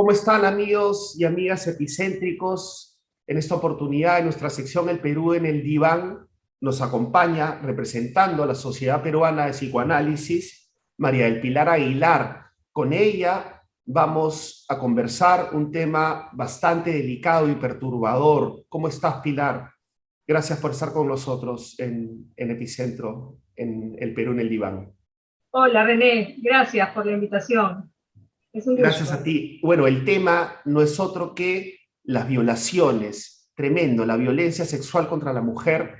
¿Cómo están amigos y amigas epicéntricos? En esta oportunidad, en nuestra sección El Perú en el Diván, nos acompaña, representando a la Sociedad Peruana de Psicoanálisis, María del Pilar Aguilar. Con ella vamos a conversar un tema bastante delicado y perturbador. ¿Cómo estás, Pilar? Gracias por estar con nosotros en Epicentro, en El Perú en el Diván. Hola René, gracias por la invitación. Es un Gracias a gusto. ti. Bueno, el tema no es otro que las violaciones. Tremendo, la violencia sexual contra la mujer,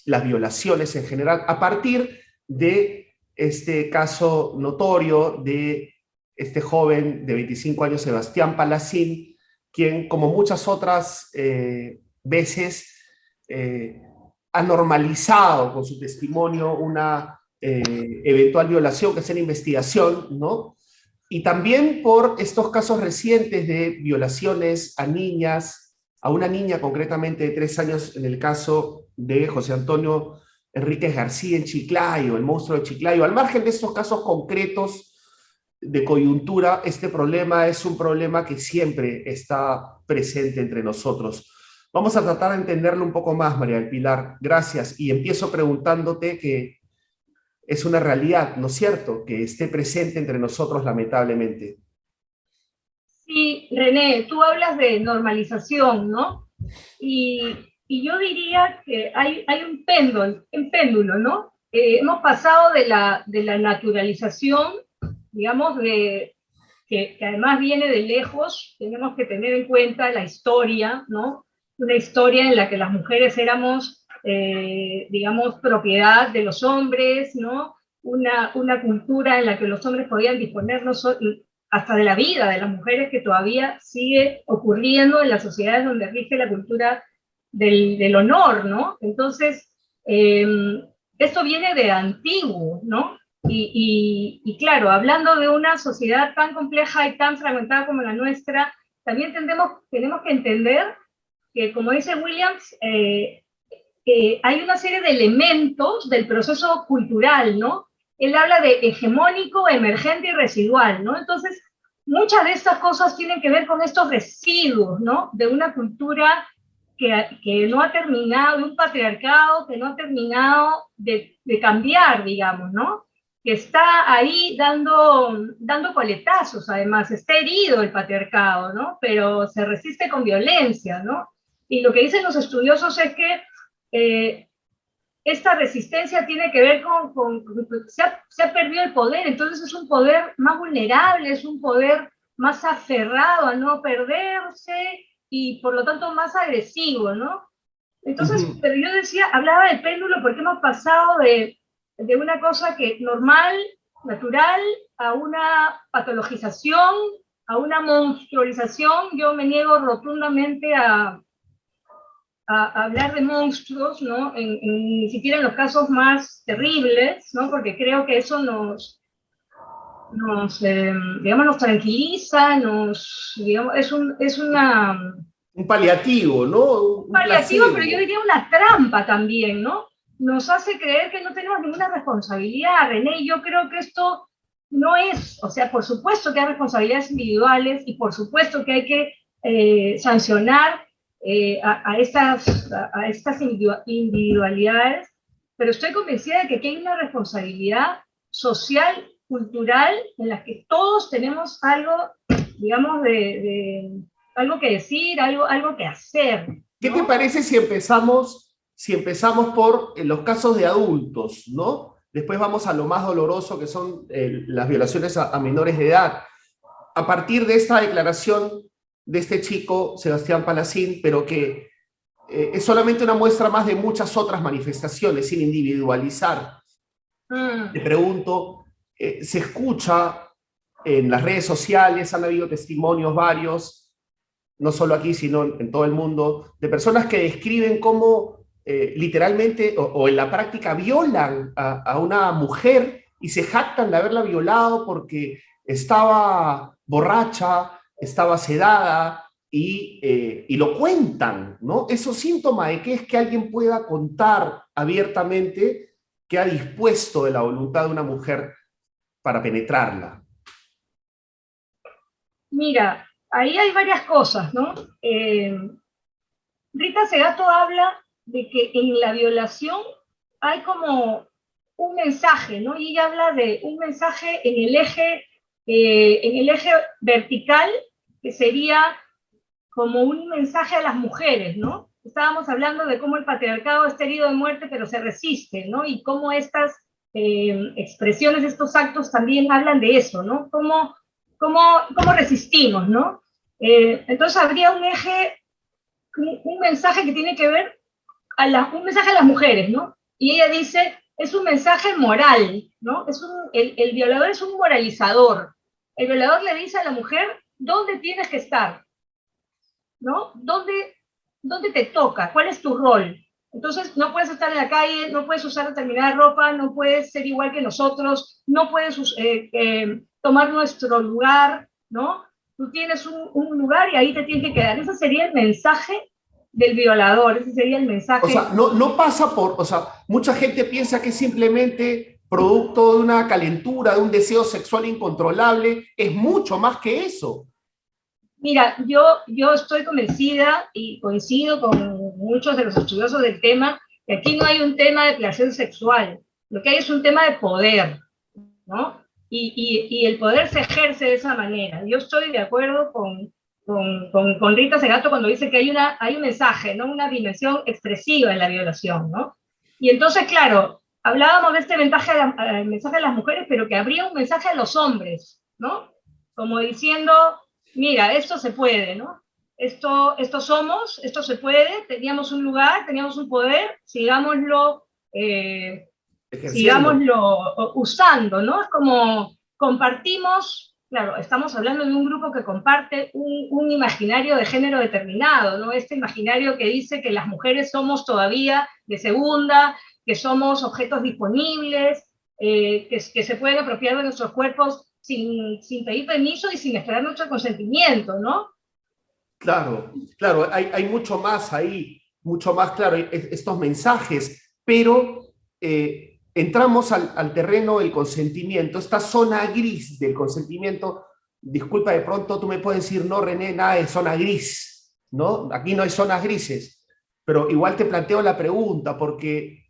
las violaciones en general, a partir de este caso notorio de este joven de 25 años, Sebastián Palacín, quien, como muchas otras veces, eh, ha normalizado con su testimonio una eventual violación, que es en investigación, ¿no? Y también por estos casos recientes de violaciones a niñas, a una niña concretamente de 3 años en el caso de José Antonio Enríquez García en Chiclayo, el monstruo de Chiclayo. Al margen de estos casos concretos de coyuntura, este problema es un problema que siempre está presente entre nosotros. Vamos a tratar de entenderlo un poco más, María del Pilar. Gracias. Y empiezo preguntándote que es una realidad, ¿no es cierto?, que esté presente entre nosotros lamentablemente. Sí, René, tú hablas de normalización, ¿no? Y, y yo diría que hay un péndulo, ¿no? Hemos pasado de la naturalización, digamos, que además viene de lejos. Tenemos que tener en cuenta la historia, ¿no? Una historia en la que las mujeres éramos, digamos, propiedad de los hombres, ¿no? Una cultura en la que los hombres podían disponer hasta de la vida de las mujeres, que todavía sigue ocurriendo en las sociedades donde rige la cultura del honor, ¿no? Entonces, eh, esto viene de antiguo, ¿no? Y claro, hablando de una sociedad tan compleja y tan fragmentada como la nuestra, también tenemos que entender que, como dice Williams, hay una serie de elementos del proceso cultural, ¿no? Él habla de hegemónico, emergente y residual, ¿no? Entonces, muchas de estas cosas tienen que ver con estos residuos, ¿no? De una cultura que no ha terminado, de un patriarcado que no ha terminado de cambiar, digamos, ¿no? Que está ahí dando coletazos, además, está herido el patriarcado, ¿no? Pero se resiste con violencia, ¿no? Y lo que dicen los estudiosos es que eh, esta resistencia tiene que ver se ha perdido el poder, entonces es un poder más vulnerable, es un poder más aferrado a no perderse y por lo tanto más agresivo, ¿no? Entonces, Ujú. pero yo decía, hablaba del péndulo porque hemos pasado de una cosa que normal, natural, a una patologización, a una monstrualización. Yo me niego rotundamente a hablar de monstruos, ¿no? Ni siquiera en los casos más terribles, ¿no? Porque creo que eso digamos, nos tranquiliza, digamos, es una Un paliativo, ¿no? Un paliativo, pero yo placebo. diría una trampa también, ¿no? Nos hace creer que no tenemos ninguna responsabilidad, René, y yo creo que esto no es, o sea, por supuesto que hay responsabilidades individuales y por supuesto que hay que sancionar a estas individualidades, pero estoy convencida de que aquí hay una responsabilidad social, cultural, en la que todos tenemos algo, digamos, algo que decir, algo que hacer, ¿Qué te ¿no? parece si empezamos por los casos de adultos, ¿no? Después vamos a lo más doloroso, que son las violaciones a menores de edad. A partir de esta declaración de este chico, Sebastián Palacín, pero que es solamente una muestra más de muchas otras manifestaciones, sin individualizar. Te Mm. pregunto, se escucha en las redes sociales, han habido testimonios varios, no solo aquí, sino en todo el mundo, de personas que describen cómo literalmente o en la práctica violan a una mujer y se jactan de haberla violado porque estaba borracha, estaba sedada y lo cuentan, ¿no? Eso síntoma de que es que alguien pueda contar abiertamente que ha dispuesto de la voluntad de una mujer para penetrarla. Mira, ahí hay varias cosas, ¿no? Rita Segato habla de que en la violación hay como un mensaje, ¿no? Y ella habla de un mensaje en el eje vertical, que sería como un mensaje a las mujeres, ¿no? Estábamos hablando de cómo el patriarcado está herido de muerte, pero se resiste, ¿no? Y cómo estas expresiones, estos actos también hablan de eso, ¿no? Cómo resistimos, ¿no? Entonces habría un eje, un mensaje que tiene que ver, un mensaje a las mujeres, ¿no? Y ella dice, es un mensaje moral, ¿no? El violador es un moralizador. El violador le dice a la mujer dónde tienes que estar, ¿no? ¿Dónde te toca? ¿Cuál es tu rol? Entonces, no puedes estar en la calle, no puedes usar determinada ropa, no puedes ser igual que nosotros, no puedes tomar nuestro lugar, ¿no? Tú tienes un lugar y ahí te tienes que quedar. Ese sería el mensaje del violador, ese sería el O sea, mensaje. no pasa por, o sea, mucha gente piensa que es simplemente producto de una calentura, de un deseo sexual incontrolable, es mucho más que eso. Mira, yo estoy convencida y coincido con muchos de los estudiosos del tema, que aquí no hay un tema de placer sexual, lo que hay es un tema de poder, ¿no? Y el poder se ejerce de esa manera. Yo estoy de acuerdo con Rita Segato cuando dice que hay un mensaje, ¿no? Una dimensión expresiva en la violación, ¿no? Y entonces, claro, hablábamos de este mensaje a las mujeres, pero que habría un mensaje a los hombres, ¿no? Como diciendo, mira, esto se puede, ¿no? Esto somos, esto se puede, teníamos un lugar, teníamos un poder, eh, Ejerciendo. sigámoslo usando, ¿no? Es como compartimos, claro, estamos hablando de un grupo que comparte un imaginario de género determinado, ¿no? Este imaginario que dice que las mujeres somos todavía de segunda, que somos objetos disponibles, que se pueden apropiar de nuestros cuerpos sin pedir permiso y sin esperar nuestro consentimiento, ¿no? Claro, claro, hay mucho más ahí, mucho más, claro, estos mensajes, pero entramos al terreno del consentimiento, esta zona gris del consentimiento. Disculpa, de pronto tú me puedes decir, no, René, nada de zona gris, ¿no? Aquí no hay zonas grises, pero igual te planteo la pregunta, porque,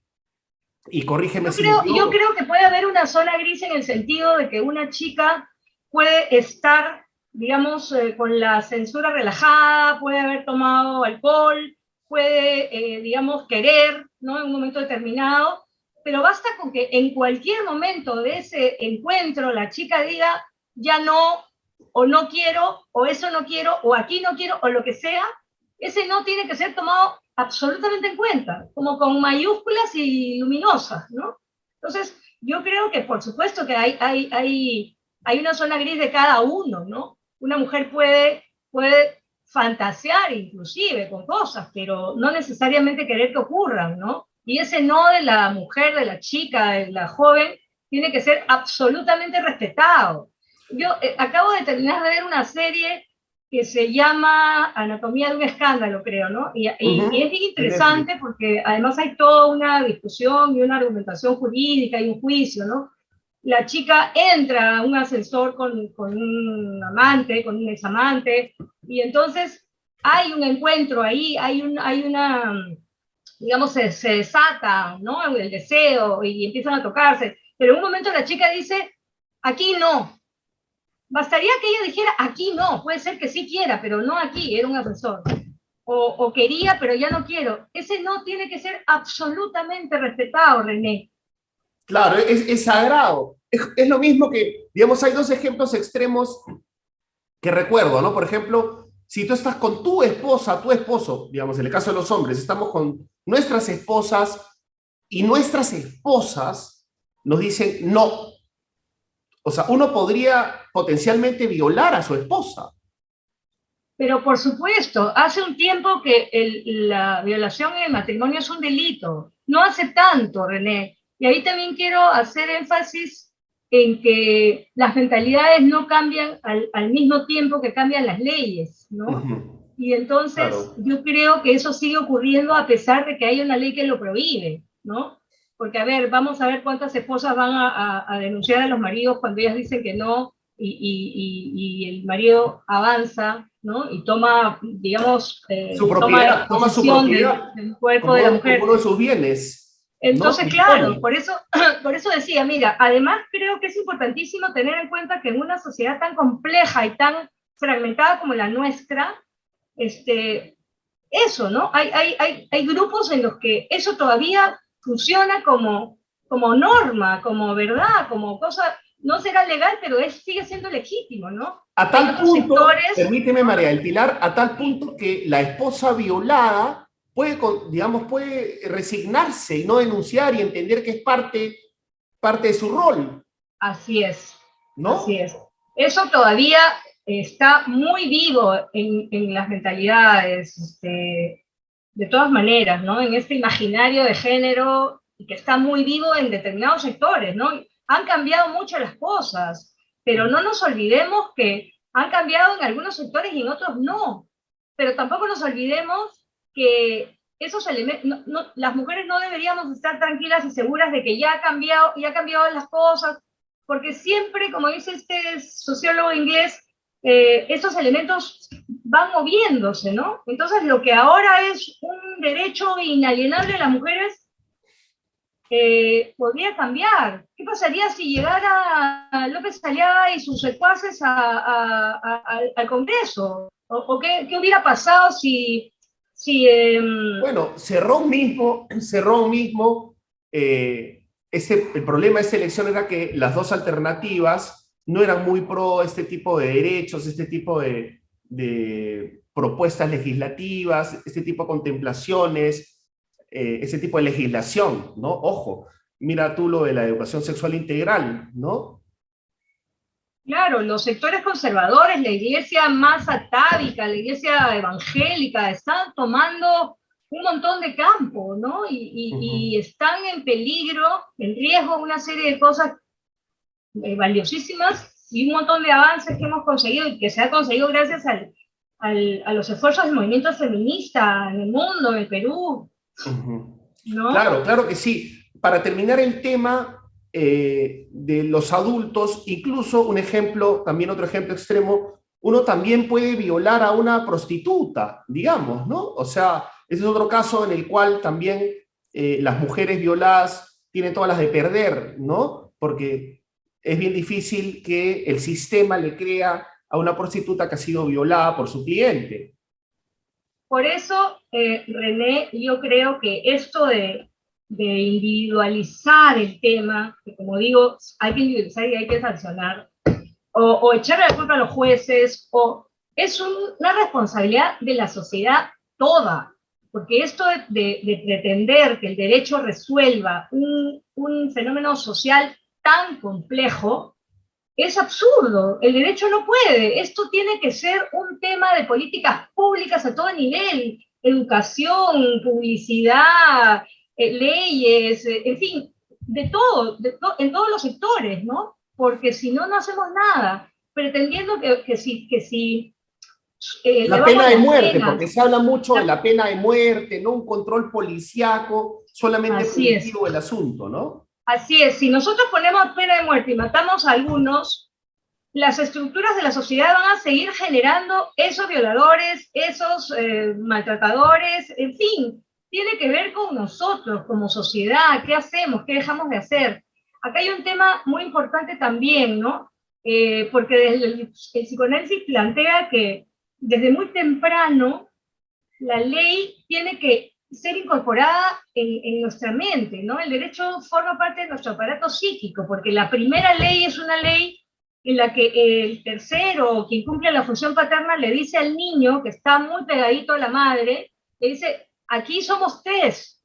y corrígeme si me Yo equivoco. creo que puede haber una zona gris en el sentido de que una chica puede estar, digamos, con la censura relajada, puede haber tomado alcohol, puede, digamos, querer, ¿no? En un momento determinado, pero basta con que en cualquier momento de ese encuentro la chica diga, ya no, o no quiero, o eso no quiero, o aquí no quiero, o lo que sea, ese no tiene que ser tomado absolutamente en cuenta, como con mayúsculas y luminosas, ¿no? Entonces, yo creo que por supuesto que hay una zona gris de cada uno, ¿no? Una mujer puede fantasear inclusive con cosas, pero no necesariamente querer que ocurran, ¿no? Y ese no de la mujer, de la chica, de la joven, tiene que ser absolutamente respetado. Yo acabo de terminar de ver una serie que se llama Anatomía de un escándalo, creo, ¿no? Y es Ujú, bien en Netflix. interesante porque además hay toda una discusión y una argumentación jurídica y un juicio, ¿no? La chica entra a un ascensor con un amante, con un examante, y entonces hay un encuentro ahí, hay una, digamos, se desata, ¿no? El deseo y empiezan a tocarse, pero en un momento la chica dice, aquí no, bastaría que ella dijera, aquí no, puede ser que sí quiera, pero no aquí, era un asesor. O quería, pero ya no quiero. Ese no tiene que ser absolutamente respetado, René. Claro, es sagrado. Es lo mismo que, digamos, hay dos ejemplos extremos que recuerdo, ¿no? Por ejemplo, si tú estás con tu esposa, tu esposo, digamos, en el caso de los hombres, estamos con nuestras esposas y nuestras esposas nos dicen no. O sea, uno podría potencialmente violar a su esposa. Pero por supuesto, hace un tiempo que la violación en el matrimonio es un delito. No hace tanto, René. Y ahí también quiero hacer énfasis en que las mentalidades no cambian al mismo tiempo que cambian las leyes, ¿no? Ujú, Y entonces claro. yo creo que eso sigue ocurriendo a pesar de que hay una ley que lo prohíbe, ¿no? Porque, a ver, vamos a ver cuántas esposas van a denunciar a los maridos cuando ellas dicen que no y el marido avanza ¿no? Y toma, digamos, Su toma propiedad, toma su posesión propiedad del cuerpo de la como mujer. uno de sus bienes, ¿no? Entonces, claro, Dispone. por eso decía, mira, además creo que es importantísimo tener en cuenta que en una sociedad tan compleja y tan fragmentada como la nuestra, eso, ¿no? Hay grupos en los que eso todavía funciona como norma, como verdad, como cosa, no será legal, pero sigue siendo legítimo, ¿no? A Hay tal otros punto, sectores, permíteme ¿no? María del Pilar, a tal punto que la esposa violada puede, digamos, puede resignarse y no denunciar y entender que es parte de su rol, Así es, así ¿no? es. Eso todavía está muy vivo en las mentalidades, de todas maneras, ¿no? En este imaginario de género que está muy vivo en determinados sectores, ¿no? Han cambiado mucho las cosas, pero no nos olvidemos que han cambiado en algunos sectores y en otros no. Pero tampoco nos olvidemos que esos elementos, las mujeres no deberíamos estar tranquilas y seguras de que ya ha cambiado las cosas, porque siempre, como dice este sociólogo inglés, estos elementos van moviéndose, ¿no? Entonces, lo que ahora es un derecho inalienable de las mujeres podría cambiar. ¿Qué pasaría si llegara López Aliaga y sus secuaces al Congreso? ¿O qué hubiera pasado si Bueno, Cerrón mismo, el problema de esta elección era que las dos alternativas no eran muy pro este tipo de derechos, este tipo de propuestas legislativas, este tipo de contemplaciones, ese tipo de legislación, ¿no? Ojo, mira tú lo de la educación sexual integral, ¿no? claro, los sectores conservadores, la iglesia más atávica, la iglesia evangélica, están tomando un montón de campo, ¿no? Y Ujú. están en peligro, en riesgo, una serie de cosas valiosísimas y un montón de avances que hemos conseguido y que se ha conseguido gracias a los esfuerzos del movimiento feminista en el mundo, en el Perú, Ujú. ¿no? Claro, claro que sí. Para terminar el tema de los adultos, incluso un ejemplo, también otro ejemplo extremo, uno también puede violar a una prostituta, digamos, ¿no? O sea, ese es otro caso en el cual también las mujeres violadas tienen todas las de perder, ¿no? Porque es bien difícil que el sistema le crea a una prostituta que ha sido violada por su cliente. Por eso, René, yo creo que esto de individualizar el tema, que como digo, hay que individualizar y hay que sancionar, o echarle la culpa a los jueces, es una responsabilidad de la sociedad toda, porque esto de pretender que el derecho resuelva un fenómeno social tan complejo es absurdo. El derecho no puede. Esto tiene que ser un tema de políticas públicas a todo nivel, educación, publicidad, leyes, en fin, en todos los sectores, ¿no? Porque si no, no hacemos nada, pretendiendo que si La pena elevamos de las muerte, porque penas, se habla mucho de la, la pena de muerte, no un control policíaco solamente así es. punitivo el asunto, ¿no? Así es, si nosotros ponemos pena de muerte y matamos a algunos, las estructuras de la sociedad van a seguir generando esos violadores, esos maltratadores, en fin, tiene que ver con nosotros como sociedad, qué hacemos, qué dejamos de hacer. Acá hay un tema muy importante también, ¿no? Porque desde el psicoanálisis plantea que desde muy temprano la ley tiene que ser incorporada en nuestra mente, ¿no? El derecho forma parte de nuestro aparato psíquico, porque la primera ley es una ley en la que el tercero, o quien cumple la función paterna, le dice al niño que está muy pegadito a la madre, le dice, aquí somos tres,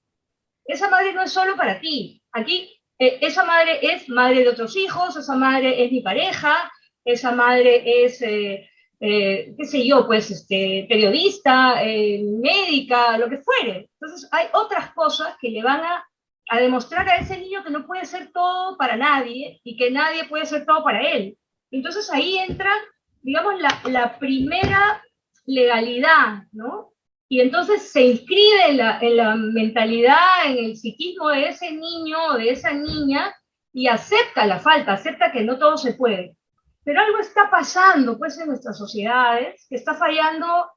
esa madre no es solo para ti, aquí esa madre es madre de otros hijos, esa madre es mi pareja, esa madre es, qué sé yo, pues periodista, médica, lo que fuere. Entonces hay otras cosas que le van a demostrar a ese niño que no puede ser todo para nadie y que nadie puede ser todo para él. Entonces ahí entra, digamos, la primera legalidad, ¿no? Y entonces se inscribe en la mentalidad, en el psiquismo de ese niño o de esa niña y acepta la falta, acepta que no todo se puede. pero algo está pasando pues en nuestras sociedades, que está fallando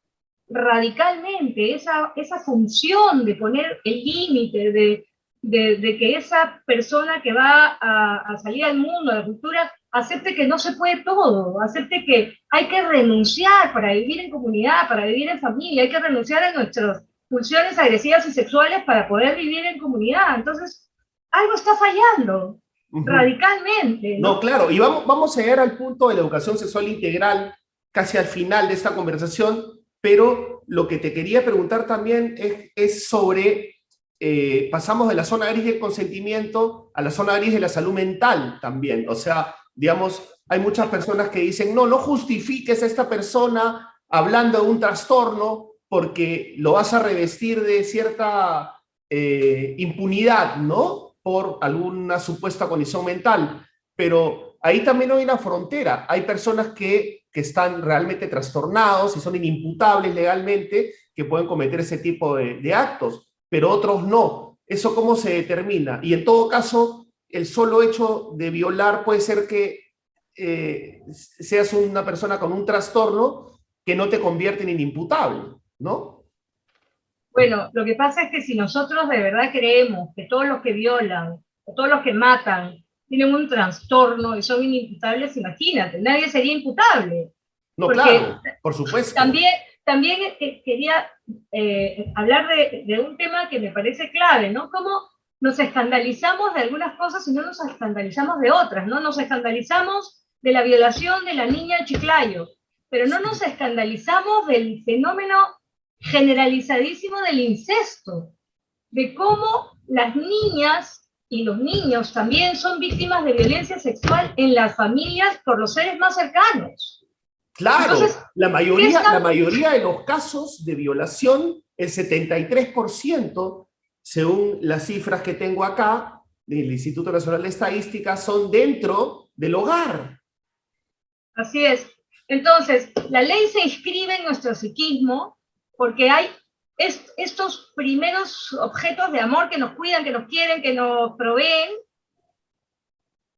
radicalmente esa función de poner el límite, de que esa persona que va a salir al mundo, a la cultura, acepte que no se puede todo, acepte que hay que renunciar para vivir en comunidad, para vivir en familia, hay que renunciar a nuestras pulsiones agresivas y sexuales para poder vivir en comunidad. Entonces, algo está fallando radicalmente, No, ¿no? claro, y vamos a llegar al punto de la educación sexual integral casi al final de esta conversación, pero lo que te quería preguntar también es sobre, pasamos de la zona gris del consentimiento a la zona gris de la salud mental también. O sea, digamos, hay muchas personas que dicen, no, no justifiques a esta persona hablando de un trastorno porque lo vas a revestir de cierta impunidad, ¿no? Por alguna supuesta condición mental, pero ahí también hay una frontera. Hay personas que están realmente trastornados y son inimputables legalmente, que pueden cometer ese tipo de actos, pero otros no. ¿Eso cómo se determina? Y en todo caso, el solo hecho de violar puede ser que seas una persona con un trastorno que no te convierte en inimputable, ¿no? Bueno, lo que pasa es que si nosotros de verdad creemos que todos los que violan o todos los que matan tienen un trastorno y son inimputables, imagínate, nadie sería imputable. No, Porque claro, por supuesto. también quería hablar de un tema que me parece clave, ¿no? Cómo nos escandalizamos de algunas cosas y no nos escandalizamos de otras, ¿no? Nos escandalizamos de la violación de la niña de Chiclayo, pero no nos escandalizamos del fenómeno generalizadísimo del incesto, de cómo las niñas y los niños también son víctimas de violencia sexual en las familias por los seres más cercanos. Claro, Entonces, la mayoría de los casos de violación, el 73%, según las cifras que tengo acá del Instituto Nacional de Estadística, son dentro del hogar. Así es. Entonces, la ley se inscribe en nuestro psiquismo porque hay estos primeros objetos de amor que nos cuidan, que nos quieren, que nos proveen,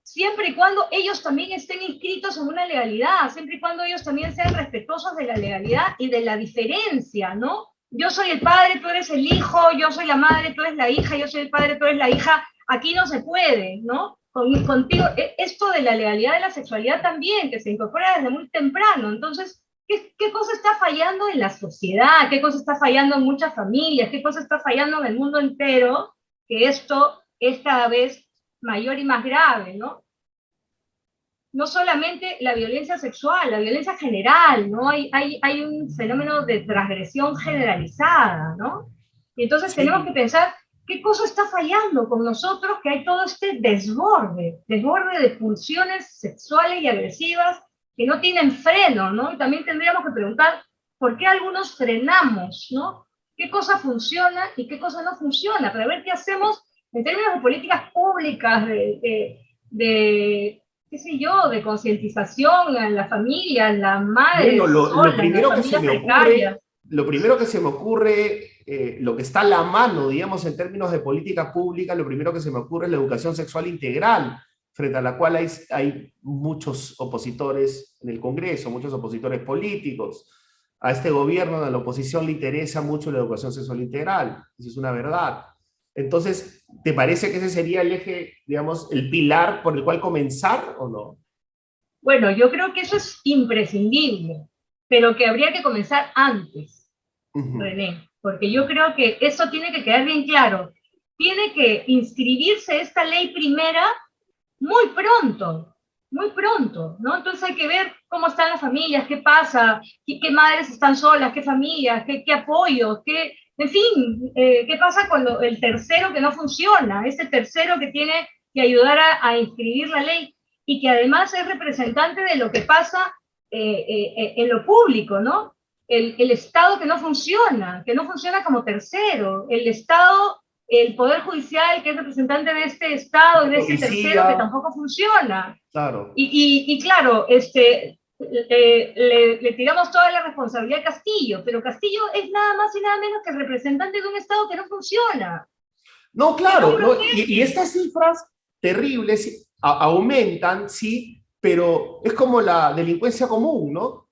siempre y cuando ellos también estén inscritos en una legalidad, siempre y cuando ellos también sean respetuosos de la legalidad y de la diferencia, ¿no? Yo soy el padre, tú eres el hijo, yo soy la madre, tú eres la hija, yo soy el padre, tú eres la hija, aquí no se puede, ¿no? Contigo, esto de la legalidad de la sexualidad también, que se incorpora desde muy temprano, entonces, ¿qué cosa está fallando en la sociedad? ¿Qué cosa está fallando en muchas familias? ¿Qué cosa está fallando en el mundo entero? Que esto es cada vez mayor y más grave, ¿no? No solamente la violencia sexual, la violencia general, ¿no? Hay un fenómeno de transgresión generalizada, ¿no? Y entonces tenemos que Sí, pensar qué cosa está fallando con nosotros, que hay todo este desborde de pulsiones sexuales y agresivas que no tienen freno, ¿no? Y también tendríamos que preguntar por qué algunos frenamos, ¿no? ¿Qué cosa funciona y qué cosa no funciona? Para ver qué hacemos en términos de políticas públicas, de qué sé yo, de concientización en la familia, en las bueno, madres lo solas, en las primero que se familias me precarias. ocurre, lo primero que se me ocurre, lo que está a la mano, digamos, en términos de política pública, lo primero que se me ocurre es la educación sexual integral, frente a la cual hay muchos opositores en el Congreso, muchos opositores políticos. A este gobierno, a la oposición le interesa mucho la educación sexual integral, eso es una verdad. Entonces, ¿te parece que ese sería el eje, digamos, el pilar por el cual comenzar o no? Bueno, yo creo que eso es imprescindible, pero que habría que comenzar antes, Ujú. René, porque yo creo que eso tiene que quedar bien claro. Tiene que inscribirse esta ley primera muy pronto, ¿no? Entonces hay que ver cómo están las familias, qué pasa, qué madres están solas, qué familias, qué apoyos, en fin, qué pasa con el tercero que no funciona, ese tercero que tiene que ayudar a inscribir la ley y que además es representante de lo que pasa en lo público, ¿no? El Estado que no funciona como tercero, el Estado, el Poder Judicial, que es representante de este Estado y de ese tercero que Policía, tampoco funciona. claro. Y claro, le tiramos toda la responsabilidad a Castillo, pero Castillo es nada más y nada menos que el representante de un Estado que no funciona. No, Que no claro, ¿no? Y protege. estas cifras terribles aumentan si pero es como la delincuencia común, ¿no?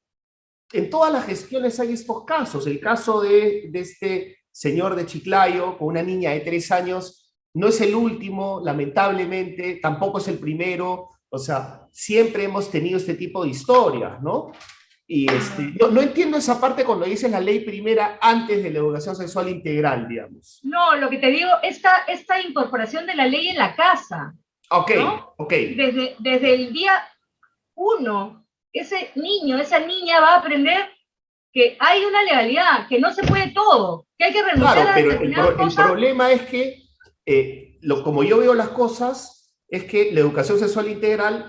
En todas las gestiones hay estos casos. El caso de este señor de Chiclayo con una niña de 3 años no es el último, lamentablemente, tampoco es el primero. O sea, siempre hemos tenido este tipo de historias, ¿no? Y no entiendo esa parte cuando dices la ley primera antes de la educación sexual integral, digamos. No, lo que te digo, esta incorporación de la ley en la casa, Ok, ¿no? ok. Desde el día uno, ese niño, esa niña va a aprender que hay una legalidad, que no se puede todo, que hay que renunciar Claro, a pero determinadas el cosas. problema es que, como yo veo las cosas, es que la educación sexual integral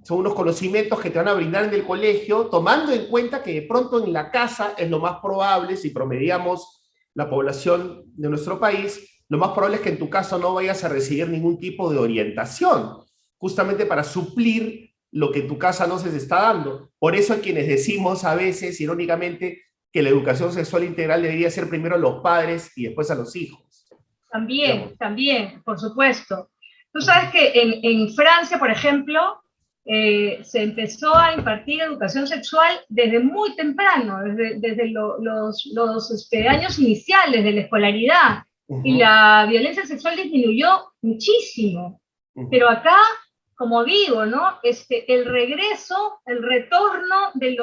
son unos conocimientos que te van a brindar en el colegio, tomando en cuenta que de pronto en la casa es lo más probable, si promediamos la población de nuestro país, lo más probable es que en tu casa no vayas a recibir ningún tipo de orientación, justamente para suplir lo que en tu casa no se te está dando. Por eso hay quienes decimos a veces, irónicamente, que la educación sexual integral debería ser primero a los padres y después a los hijos. También, Digamos. también, por supuesto. Tú sabes que en Francia, por ejemplo, se empezó a impartir educación sexual desde muy temprano, desde los años iniciales de la escolaridad, y la violencia sexual disminuyó muchísimo. Pero acá, como digo, ¿no? El regreso, el retorno de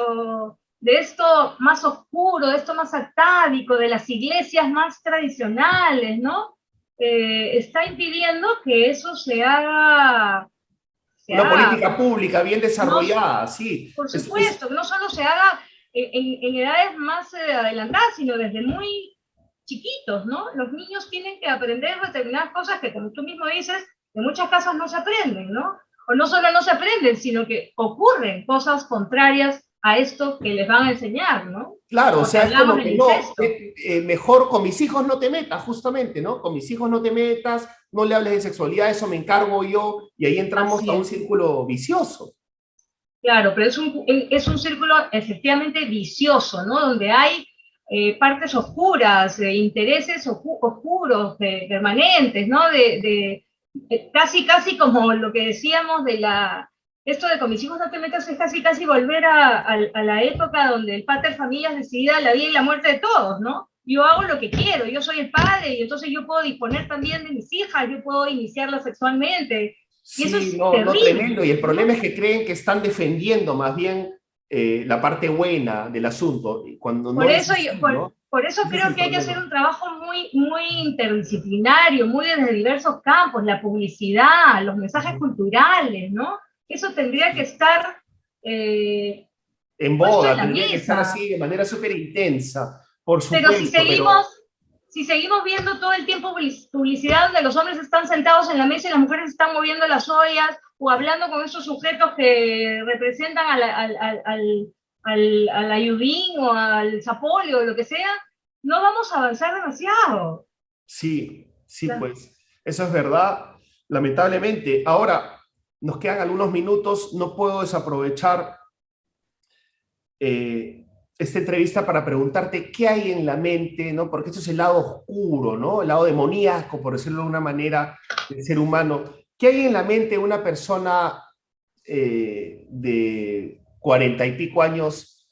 esto más oscuro, de esto más atávico, de las iglesias más tradicionales, ¿no? Está impidiendo que eso Una política pues, pública bien no, desarrollada, sí. por supuesto, que no solo se haga en edades más adelantadas, sino desde muy chiquitos, ¿no? Los niños tienen que aprender determinadas cosas que, como tú mismo dices, en muchas casas no se aprenden, ¿no? O no solo no se aprenden, sino que ocurren cosas contrarias a esto que les van a enseñar, ¿no? Claro, o Porque sea, es hablamos como del que no, incesto. mejor con mis hijos no te metas, justamente, ¿no? Con mis hijos no te metas, no le hables de sexualidad, eso me encargo yo, y ahí entramos Así a un es. círculo vicioso. Claro, pero es un círculo efectivamente vicioso, ¿no? Donde hay partes oscuras, intereses oscuros, permanentes, ¿no? Casi, casi como lo que decíamos esto de con mis hijos no te metas es casi, casi volver a la época donde el pater familias decidía la vida y la muerte de todos, ¿no? Yo hago lo que quiero, yo soy el padre y entonces yo puedo disponer también de mis hijas, yo puedo iniciarlas sexualmente. Y eso Sí, es no, no, tremendo. terrible, Y el problema ¿no? es que creen que están defendiendo más bien la parte buena del asunto, cuando no Por es eso, así, ¿no? por eso Ese es creo el que hay que hacer problema. un trabajo muy, muy interdisciplinario, muy desde diversos campos, la publicidad, los mensajes Ujú. culturales, ¿no? Eso tendría que Sí. estar En puesto en boga, la tendría que estar mesa. así de manera súper intensa, por Pero supuesto, pero si seguimos viendo todo el tiempo publicidad donde los hombres están sentados en la mesa y las mujeres están moviendo las ollas o hablando con esos sujetos que representan al ayudín o al zapolio o lo que sea, no vamos a avanzar demasiado. sí, sí, pues, eso es verdad, lamentablemente. Ahora, nos quedan algunos minutos, no puedo desaprovechar esta entrevista para preguntarte qué hay en la mente, ¿no? Porque esto es el lado oscuro, ¿no? El lado demoníaco, por decirlo de una manera, del ser humano. ¿Qué hay en la mente de una persona de 40 y pico años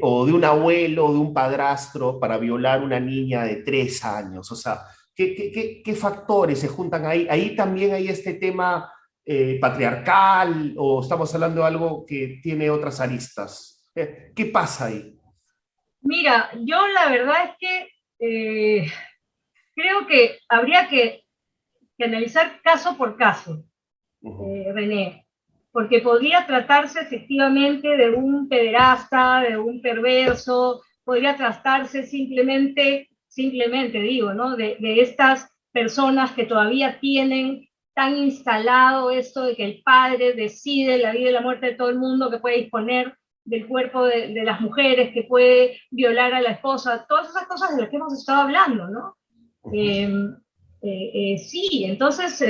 o de un abuelo o de un padrastro para violar una niña de 3 años? O sea, ¿qué factores se juntan ahí? Ahí también hay este tema patriarcal o estamos hablando de algo que tiene otras aristas. ¿Qué pasa ahí? Mira, yo la verdad es que creo que habría que analizar caso por caso. Uh -huh. René, porque podría tratarse efectivamente de un pederasta, de un perverso, podría tratarse simplemente digo, ¿no? De estas personas que todavía tienen tan instalado esto de que el padre decide la vida y la muerte de todo el mundo, que puede disponer del cuerpo de las mujeres, que puede violar a la esposa, todas esas cosas de las que hemos estado hablando, ¿no? Uh -huh. Sí, entonces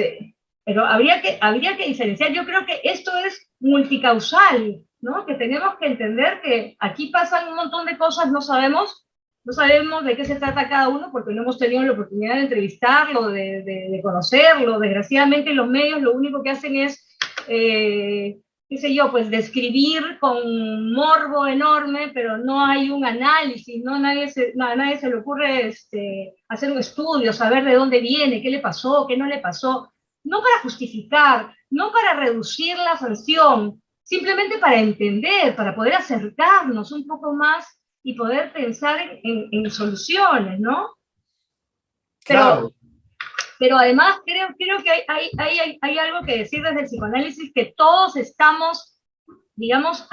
pero habría que diferenciar. Yo creo que esto es multicausal, ¿no? Que tenemos que entender que aquí pasan un montón de cosas, no sabemos de qué se trata cada uno porque no hemos tenido la oportunidad de entrevistarlo, de conocerlo. Desgraciadamente los medios lo único que hacen es qué sé yo, pues describir con morbo enorme, pero no hay un análisis, ¿no? A nadie se le ocurre hacer un estudio, saber de dónde viene, qué le pasó, qué no le pasó, no para justificar, no para reducir la sanción, simplemente para entender, para poder acercarnos un poco más y poder pensar en soluciones, ¿no? Claro, Pero además creo que hay algo que decir desde el psicoanálisis, que todos estamos, digamos,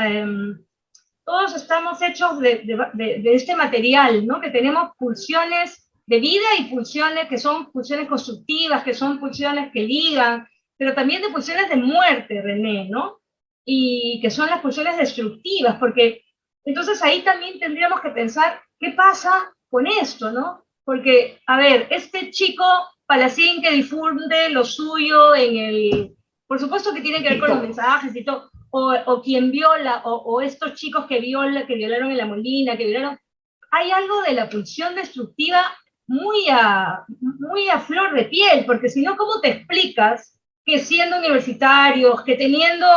todos estamos hechos de este material, ¿no? Que tenemos pulsiones de vida y pulsiones que son pulsiones constructivas, que son pulsiones que ligan, pero también de pulsiones de muerte, René, ¿no? Y que son las pulsiones destructivas, porque entonces ahí también tendríamos que pensar qué pasa con esto, ¿no? Porque, a ver, este chico Palacín que difunde lo suyo en el... Por supuesto que tiene que ver con los TikTok. mensajes y todo, o quien viola, o estos chicos que violaron en La Molina, que violaron, hay algo de la pulsión destructiva muy a flor de piel, porque si no, ¿cómo te explicas que siendo universitarios, que teniendo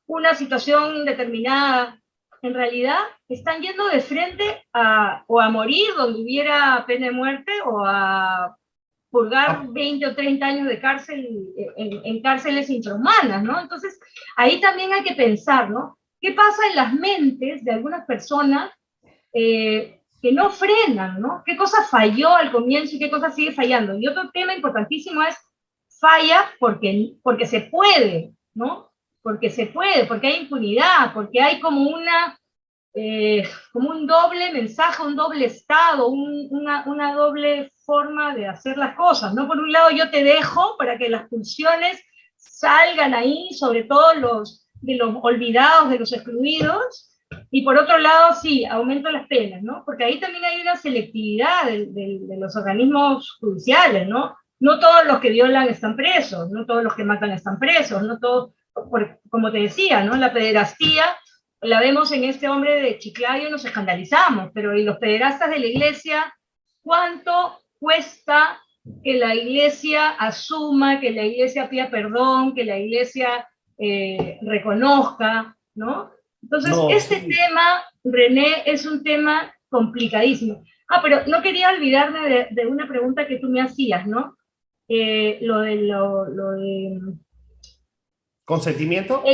una situación determinada, en realidad están yendo de frente o a morir donde hubiera pena de muerte o a purgar Ah, 20 o 30 años de cárcel en cárceles infrahumanas, ¿no? Entonces, ahí también hay que pensar, ¿no? ¿Qué pasa en las mentes de algunas personas que no frenan, ¿no? ¿Qué cosa falló al comienzo y qué cosa sigue fallando? Y otro tema importantísimo es falla porque se puede, ¿no? Porque se puede, porque hay impunidad, porque hay como un doble mensaje, un doble estado, una doble forma de hacer las cosas, ¿no? Por un lado yo te dejo para que las pulsiones salgan ahí, sobre todo de los olvidados, de los excluidos, y por otro lado sí, aumento las penas, ¿no? Porque ahí también hay una selectividad de los organismos judiciales, ¿no? No todos los que violan están presos, no todos los que matan están presos, no todos, como te decía, ¿no? La pederastía la vemos en este hombre de Chiclayo y nos escandalizamos, pero ¿y los pederastas de la iglesia? ¿Cuánto cuesta que la iglesia asuma, que la iglesia pida perdón, que la iglesia reconozca, ¿no? Entonces, no, este sí. tema, René, es un tema complicadísimo. Ah, pero no quería olvidarme de una pregunta que tú me hacías, ¿no? Lo de ¿Consentimiento?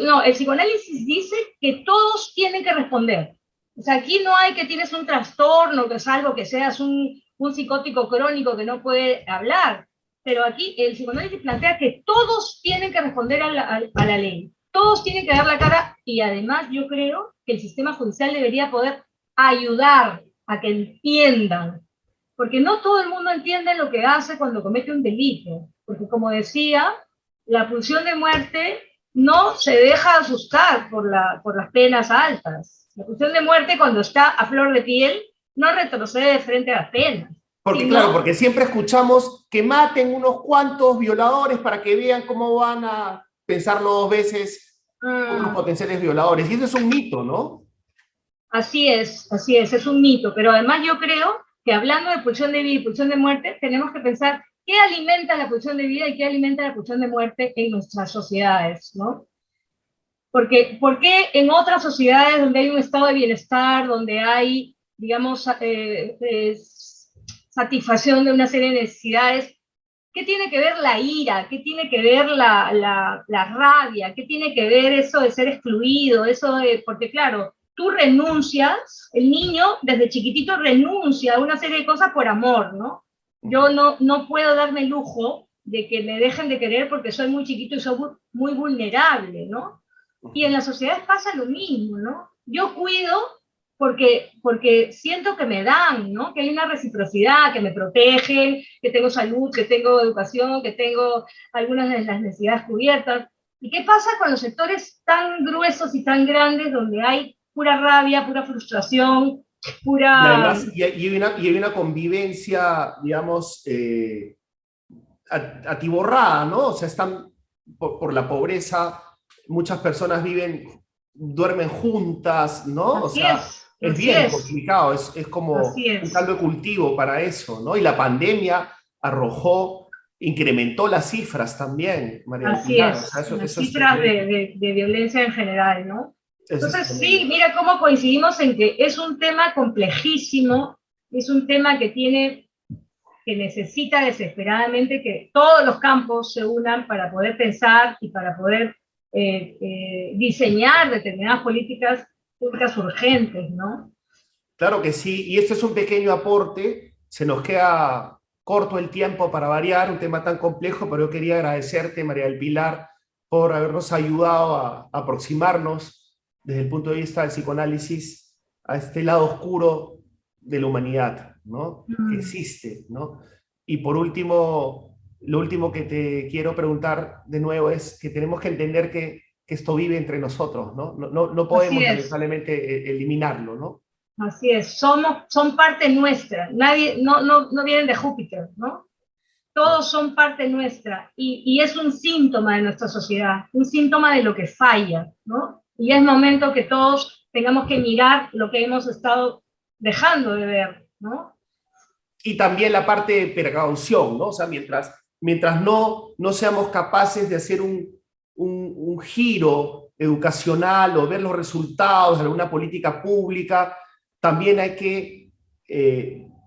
no, el psicoanálisis dice que todos tienen que responder. O sea, aquí no hay que tienes un trastorno, que es algo que seas un psicótico crónico que no puede hablar. Pero aquí el psicoanálisis plantea que todos tienen que responder a la ley. Todos tienen que dar la cara y además yo creo que el sistema judicial debería poder ayudar a que entiendan. Porque no todo el mundo entiende lo que hace cuando comete un delito. Porque como decía, la pulsión de muerte no se deja asustar por las penas altas. La pulsión de muerte, cuando está a flor de piel, no retrocede frente a las penas, Porque claro, sino porque siempre escuchamos que maten unos cuantos violadores para que vean cómo van a pensarlo dos veces otros potenciales violadores. Y eso es un mito, ¿no? así es un mito. Pero además yo creo que hablando de pulsión de vida y pulsión de muerte, tenemos que pensar qué alimenta la pulsión de vida y qué alimenta la pulsión de muerte en nuestras sociedades, ¿no? Porque, ¿por qué en otras sociedades donde hay un estado de bienestar, donde hay, digamos, satisfacción de una serie de necesidades, qué tiene que ver la ira? ¿Qué tiene que ver la rabia? ¿Qué tiene que ver eso de ser excluido? Porque claro, tú renuncias, el niño desde chiquitito renuncia a una serie de cosas por amor, ¿no? Yo no puedo darme el lujo de que me dejen de querer porque soy muy chiquito y soy muy vulnerable, ¿no? Y en las sociedades pasa lo mismo, ¿no? Yo cuido porque siento que me dan, ¿no? Que hay una reciprocidad, que me protegen, que tengo salud, que tengo educación, que tengo algunas de las necesidades cubiertas. ¿Y qué pasa con los sectores tan gruesos y tan grandes donde hay pura rabia, pura frustración, Y pura... además, y hay una convivencia, digamos, atiborrada, ¿no? O sea, están por la pobreza, muchas personas duermen juntas, ¿no? O Así sea, es, es así bien es, complicado, es como así un es. caldo de cultivo para eso, ¿no? Y la pandemia arrojó incrementó las cifras también, María del Así Pilar. O sea, es, las eso es cifras tremendo. de violencia en general, ¿no? Eso es Entonces, sí, tremendo. mira cómo coincidimos en que es un tema complejísimo, es un tema que necesita desesperadamente que todos los campos se unan para poder pensar y para poder diseñar determinadas políticas públicas urgentes, ¿no? Claro que sí, y este es un pequeño aporte, se nos queda corto el tiempo para variar, un tema tan complejo, pero yo quería agradecerte, María del Pilar, por habernos ayudado a aproximarnos desde el punto de vista del psicoanálisis a este lado oscuro de la humanidad, ¿no? Que Mm, existe, ¿no? Y por último, lo último que te quiero preguntar de nuevo es que tenemos que entender que esto vive entre nosotros, ¿no? No así podemos es. lamentablemente eliminarlo, ¿no? Así es, son parte nuestra, nadie, no vienen de Júpiter, ¿no? Todos son parte nuestra y es un síntoma de nuestra sociedad, un síntoma de lo que falla, ¿no? Y es momento que todos tengamos que mirar lo que hemos estado dejando de ver, ¿no? Y también la parte de precaución, ¿no? O sea, mientras no seamos capaces de hacer un giro educacional o ver los resultados de alguna política pública, también hay que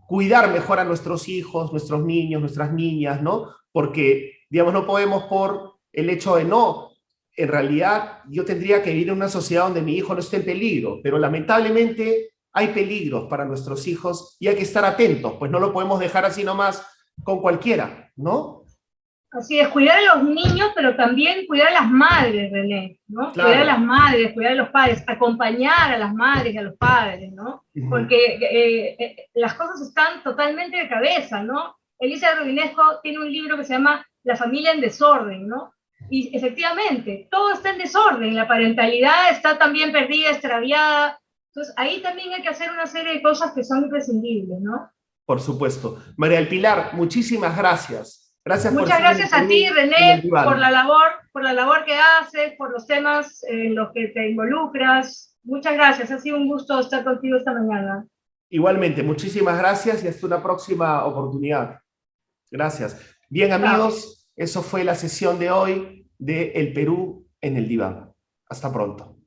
cuidar mejor a nuestros hijos, nuestros niños, nuestras niñas, ¿no? Porque, digamos, no podemos por el hecho de no. En realidad, yo tendría que vivir en una sociedad donde mi hijo no esté en peligro, pero lamentablemente hay peligros para nuestros hijos y hay que estar atentos, pues no lo podemos dejar así nomás con cualquiera, ¿no? Así es, cuidar a los niños, pero también cuidar a las madres, René, ¿no? Cuidar a las Claro. madres, cuidar a los padres, acompañar a las madres y a los padres, ¿no? Ujú. Porque las cosas están totalmente de cabeza, ¿no? Elisa Rubinesco tiene un libro que se llama La familia en desorden, ¿no? Y efectivamente, todo está en desorden, la parentalidad está también perdida, extraviada. Entonces, ahí también hay que hacer una serie de cosas que son imprescindibles, ¿no? Por supuesto. María del Pilar, muchísimas gracias. Gracias por Muchas estar en el gracias a ti, Perú en el René, diván. por la labor que haces, por los temas en los que te involucras. Muchas gracias, ha sido un gusto estar contigo esta mañana. Igualmente, muchísimas gracias y hasta una próxima oportunidad. Gracias. Bien, Chao. amigos, eso fue la sesión de hoy de El Perú en el diván. Hasta pronto.